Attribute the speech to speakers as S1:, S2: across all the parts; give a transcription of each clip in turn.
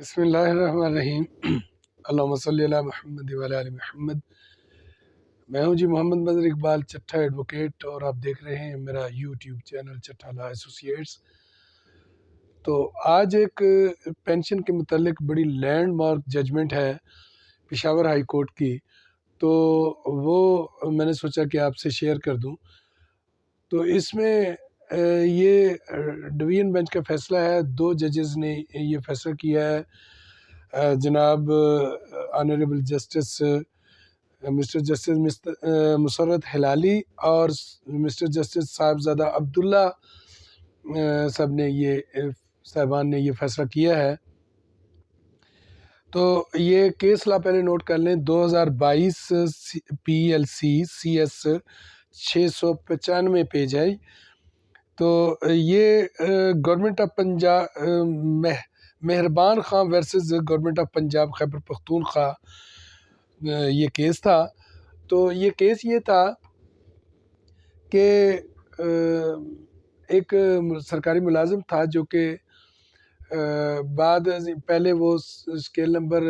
S1: بسم اللہ الرحمن الرحیم اللہم صلی علی محمد وعلی آل محمد۔ میں ہوں جی محمد مظہر اقبال چٹھا ایڈوکیٹ، اور آپ دیکھ رہے ہیں میرا یوٹیوب چینل چٹھا لا ایسوسیٹس۔ تو آج ایک پینشن کے متعلق بڑی لینڈ مارک ججمنٹ ہے پشاور ہائی کورٹ کی، تو وہ میں نے سوچا کہ آپ سے شیئر کر دوں۔ تو اس میں یہ ڈویژن بینچ کا فیصلہ ہے، 2 ججز نے یہ فیصلہ کیا ہے، جناب آنریبل جسٹس مسٹر جسٹس مسرت ہلالی اور مسٹر جسٹس صاحبزادہ عبداللہ صاحبان نے یہ فیصلہ کیا ہے۔ تو یہ کیس لا پہلے نوٹ کر لیں، 2022 PLC CS 695 پیج ہے۔ تو یہ government of Punjab Mehrban Khan versus government of Punjab Khyber Pakhtunkhwa یہ کیس تھا۔ تو یہ کیس یہ تھا کہ ایک سرکاری ملازم تھا جو کہ پہلے وہ اسکیل نمبر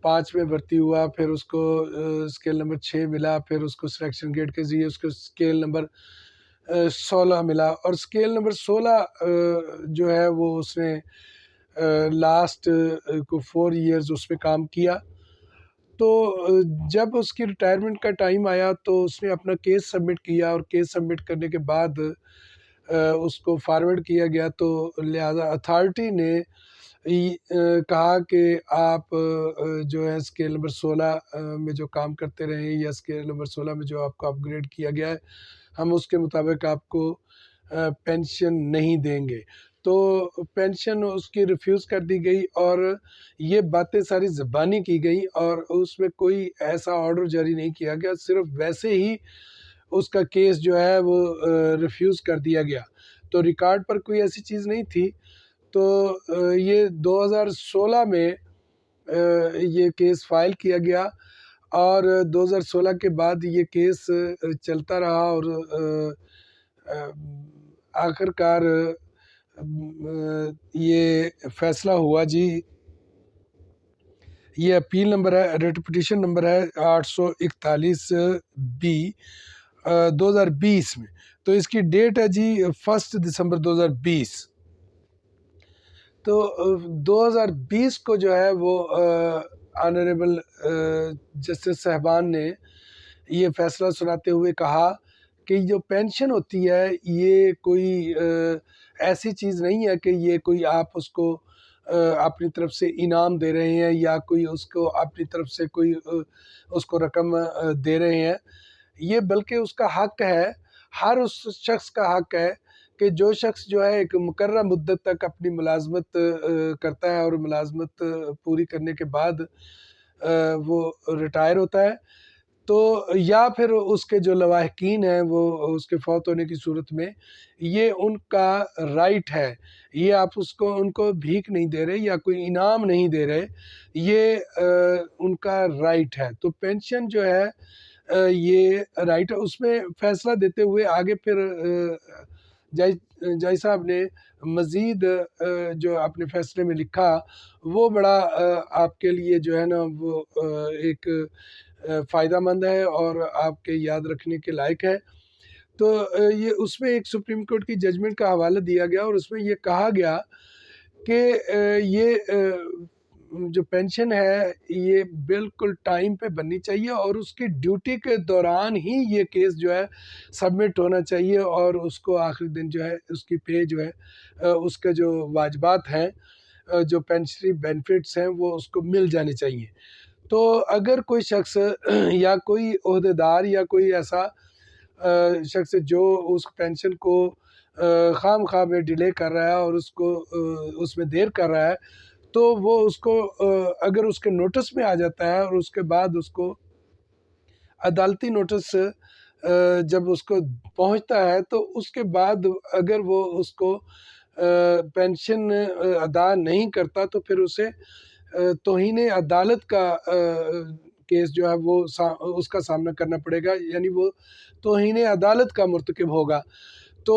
S1: 5 میں بھرتی ہوا، پھر اس کو اسکیل نمبر 6 ملا، پھر اس کو سلیکشن گیٹ کے ذریعے اس کو اسکیل نمبر 16 ملا، اور اسکیل نمبر 16 جو ہے وہ اس نے لاسٹ کو 4 ایئرز اس پہ کام کیا۔ تو جب اس کی ریٹائرمنٹ کا ٹائم آیا تو اس نے اپنا کیس سبمٹ کیا، اور کیس سبمٹ کرنے کے بعد اس کو فارورڈ کیا گیا، تو لہٰذا اتھارٹی نے کہا کہ آپ جو ہے اسکیل نمبر 16 میں جو کام کرتے رہیں، یا اسکیل نمبر 16 میں جو آپ کو اپ گریڈ کیا گیا ہے، ہم اس کے مطابق آپ کو پینشن نہیں دیں گے۔ تو پینشن اس کی ریفیوز کر دی گئی، اور یہ باتیں ساری زبانی کی گئی، اور اس میں کوئی ایسا آرڈر جاری نہیں کیا گیا، صرف ویسے ہی اس کا کیس جو ہے وہ ریفیوز کر دیا گیا۔ تو ریکارڈ پر کوئی ایسی چیز نہیں تھی۔ تو یہ 2016 میں یہ کیس فائل کیا گیا، اور 2016 کے بعد یہ کیس چلتا رہا، اور آخر کار یہ فیصلہ ہوا جی۔ یہ اپیل نمبر ہے، ریٹ پٹیشن نمبر ہے 841B 2020 میں۔ تو اس کی ڈیٹ ہے جی 1 دسمبر 2020۔ تو 2020 کو جو ہے وہ آنریبل جسٹس صاحبان نے یہ فیصلہ سناتے ہوئے کہا کہ جو پینشن ہوتی ہے یہ کوئی ایسی چیز نہیں ہے کہ یہ کوئی آپ اس کو اپنی طرف سے انعام دے رہے ہیں، یا کوئی اس کو اپنی طرف سے کوئی اس کو رقم دے رہے ہیں۔ یہ بلکہ اس کا حق ہے، ہر اس شخص کا حق ہے کہ جو شخص جو ہے ایک مقررہ مدت تک اپنی ملازمت کرتا ہے، اور ملازمت پوری کرنے کے بعد وہ ریٹائر ہوتا ہے، تو یا پھر اس کے جو لواحقین ہیں وہ اس کے فوت ہونے کی صورت میں، یہ ان کا رائٹ ہے۔ یہ آپ ان کو بھیک نہیں دے رہے، یا کوئی انعام نہیں دے رہے، یہ ان کا رائٹ ہے۔ تو پینشن جو ہے یہ رائٹ ہے۔ اس میں فیصلہ دیتے ہوئے آگے پھر جج صاحب نے مزید جو اپنے فیصلے میں لکھا، وہ بڑا آپ کے لیے جو ہے نا وہ ایک فائدہ مند ہے، اور آپ کے یاد رکھنے کے لائق ہے۔ تو یہ اس میں ایک سپریم کورٹ کی ججمنٹ کا حوالہ دیا گیا، اور اس میں یہ کہا گیا کہ یہ جو پینشن ہے یہ بالکل ٹائم پہ بننی چاہیے، اور اس کی ڈیوٹی کے دوران ہی یہ کیس جو ہے سبمٹ ہونا چاہیے، اور اس کو آخری دن جو ہے اس کی پے جو ہے اس کے جو واجبات ہیں، جو پینشنری بینیفٹس ہیں، وہ اس کو مل جانے چاہیے۔ تو اگر کوئی شخص یا کوئی عہدیدار یا کوئی ایسا شخص جو اس پینشن کو خام خواہ میں ڈیلے کر رہا ہے، اور اس کو اس میں دیر کر رہا ہے، تو وہ اس کو اگر اس کے نوٹس میں آ جاتا ہے، اور اس کے بعد اس کو عدالتی نوٹس جب اس کو پہنچتا ہے، تو اس کے بعد اگر وہ اس کو پینشن ادا نہیں کرتا، تو پھر اسے توہین عدالت کا کیس جو ہے وہ اس کا سامنا کرنا پڑے گا، یعنی وہ توہین عدالت کا مرتکب ہوگا۔ تو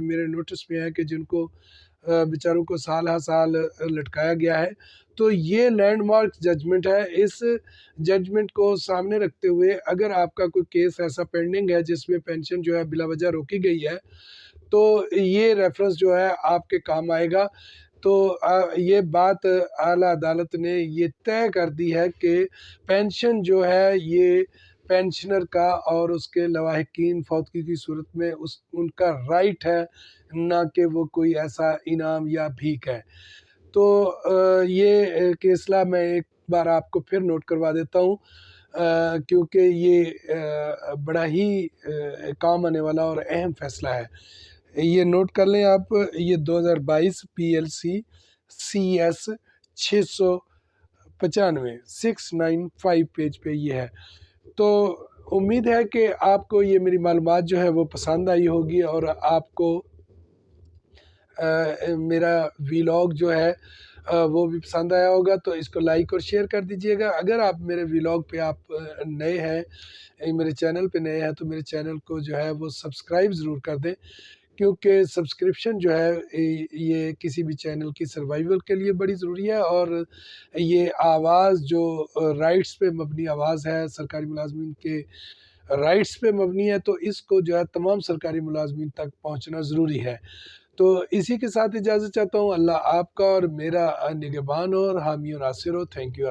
S1: میرے نوٹس میں ہیں کہ جن کو بیچاروں کو سال ہر سال لٹکایا گیا ہے. تو یہ لینڈ مارک ججمنٹ ہے. اس ججمنٹ کو سامنے رکھتے ہوئے اگر آپ کا کوئی کیس ایسا پینڈنگ ہے جس میں پینشن جو ہے بلا وجہ روکی گئی ہے تو یہ ریفرنس جو ہے آپ کے کام آئے گا. تو یہ بات اعلیٰ عدالت نے یہ طے کر دی ہے کہ پینشن جو ہے یہ پینشنر کا اور اس کے لواحقین فوتگی کی صورت میں ان کا رائٹ ہے، نہ کہ وہ کوئی ایسا انعام یا بھیک ہے. تو یہ کیسلا میں ایک بار آپ کو پھر نوٹ کروا دیتا ہوں کیونکہ یہ بڑا ہی کام آنے والا اور اہم فیصلہ ہے. یہ نوٹ کر لیں آپ، یہ 2022 PLC CS 695 695 پیج پہ یہ ہے. تو امید ہے کہ آپ کو یہ میری معلومات جو ہے وہ پسند آئی ہوگی اور آپ کو میرا ویلاگ جو ہے وہ بھی پسند آیا ہوگا. تو اس کو لائک اور شیئر کر دیجئے گا. اگر آپ میرے ویلاگ پہ آپ نئے ہیں، میرے چینل پہ نئے ہیں، تو میرے چینل کو جو ہے وہ سبسکرائب ضرور کر دیں، کیونکہ سبسکرپشن جو ہے یہ کسی بھی چینل کی سروائیول کے لیے بڑی ضروری ہے. اور یہ آواز جو رائٹس پہ مبنی آواز ہے، سرکاری ملازمین کے رائٹس پہ مبنی ہے، تو اس کو جو ہے تمام سرکاری ملازمین تک پہنچنا ضروری ہے. تو اسی کے ساتھ اجازت چاہتا ہوں. اللہ آپ کا اور میرا نگہبان ہو اور حامی و ناصر ہو. Thank you.